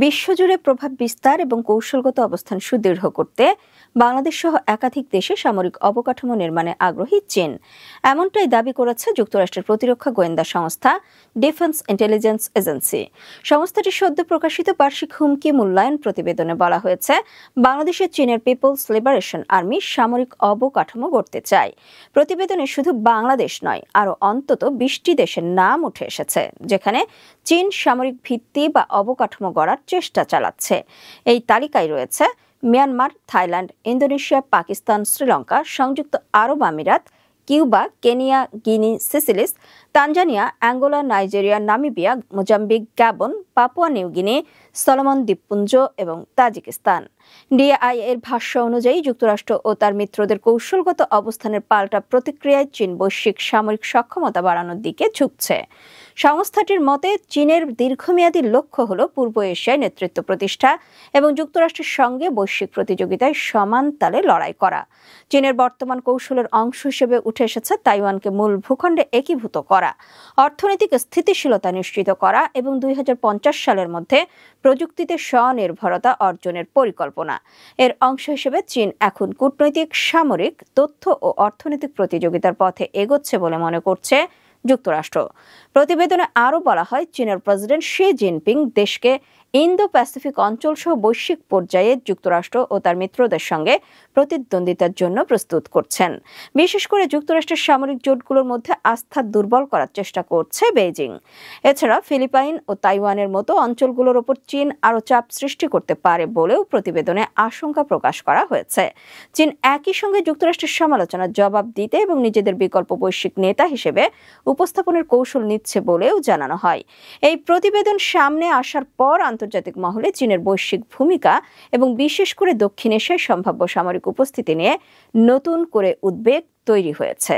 বিশ্বজুড়ে প্রভাব বিস্তার এবং কৌশলগত অবস্থান সুদৃঢ় করতে বাংলাদেশ সহ একাধিক দেশে সামরিক অবকাঠামো নির্মাণে আগ্রহী চীন। এমনটাই দাবি করেছে যুক্তরাষ্ট্রের প্রতিরক্ষা গোয়েন্দা সংস্থা ডিফেন্স ইন্টেলিজেন্স এজেন্সি। সংস্থাটির সদ্য প্রকাশিত বার্ষিক হুমকি মূল্যায়ন প্রতিবেদনে বলা হয়েছে, বাংলাদেশে চীনের পিপলস লিবারেশন আর্মি সামরিক অবকাঠামো গড়তে চায়। প্রতিবেদনে শুধু বাংলাদেশ নয়, আরও অন্তত 20টি দেশের নাম উঠে এসেছে যেখানে চীন সামরিক ভিত্তি বা অবকাঠামো গড়ার চেষ্টা চালাচ্ছে। এই তালিকায় রয়েছে Myanmar, Thailand, Indonesia, Pakistan, Sri Lanka, সংযুক্ত আরব আমিরাত, Cuba, Kenya, Guinea, Seychelles, Tanzania, Angola, Nigeria, Namibia, Mozambique, Gabon, Papua New Guinea, Solomon দ্বীপপুঞ্জ এবং তাজিকিস্তান। ডিআই এর ভাষ্য অনুযায়ী যুক্তরাষ্ট্র ও তার মিত্রদের কৌশলগত অবস্থানের পাল্টা প্রতিক্রিয়ায় চীন বৈশ্বিক সামরিক সক্ষমতা বাড়ানোর দিকে ঝুঁকছে। সংস্থাটির মতে, চীনের দীর্ঘমেয়াদী লক্ষ্য হল পূর্ব এশিয়ায় নেতৃত্ব প্রতিষ্ঠা এবং যুক্তরাষ্ট্রের সঙ্গে বৈশ্বিক প্রতিযোগিতায় সমান তালে লড়াই করা। চীনের বর্তমান কৌশলের অংশ হিসেবে উঠে এসেছে তাইওয়ানকে মূল ভূখণ্ডে একীভূত করা, অর্থনৈতিক স্থিতিশীলতা নিশ্চিত করা এবং 2050 সালের মধ্যে প্রযুক্তিতে স্বনির্ভরতা অর্জনের পরিকল্পনা। এর অংশ হিসেবে চীন এখন কূটনৈতিক, সামরিক, তথ্য ও অর্থনৈতিক প্রতিযোগিতার পথে এগোচ্ছে বলে মনে করছে যুক্তরাষ্ট্র। প্রতিবেদনে আরও বলা হয়, চীনের প্রেসিডেন্ট শি জিনপিং দেশকে ইন্দো প্যাসিফিক অঞ্চল সহ বৈশ্বিক পর্যায়ে যুক্তরাষ্ট্র ও তার মিত্রদের সঙ্গে প্রতিদ্বন্দ্বিতার জন্য প্রস্তুত করছেন। বিশেষ করে যুক্তরাষ্ট্রের সামরিক জোটগুলোর মধ্যে আস্থা দুর্বল করার চেষ্টা করছে বেইজিং। এছাড়া ফিলিপাইন ও তাইওয়ানের মতো অঞ্চলগুলোর ওপর চীন আরও চাপ সৃষ্টি করতে পারে বলেও প্রতিবেদনে আশঙ্কা প্রকাশ করা হয়েছে। চীন একই সঙ্গে যুক্তরাষ্ট্রের সমালোচনার জবাব দিতে এবং নিজেদের বিকল্প বৈশ্বিক নেতা হিসেবে উপস্থাপনের কৌশল নিচ্ছে বলেও জানানো হয়। এই প্রতিবেদন সামনে আসার পর আন্তর্জাতিক মহলে চীনের বৈশ্বিক ভূমিকা এবং বিশেষ করে দক্ষিণ এশিয়ায় সম্ভাব্য সামরিক উপস্থিতি নিয়ে নতুন করে উদ্বেগ তৈরি হয়েছে।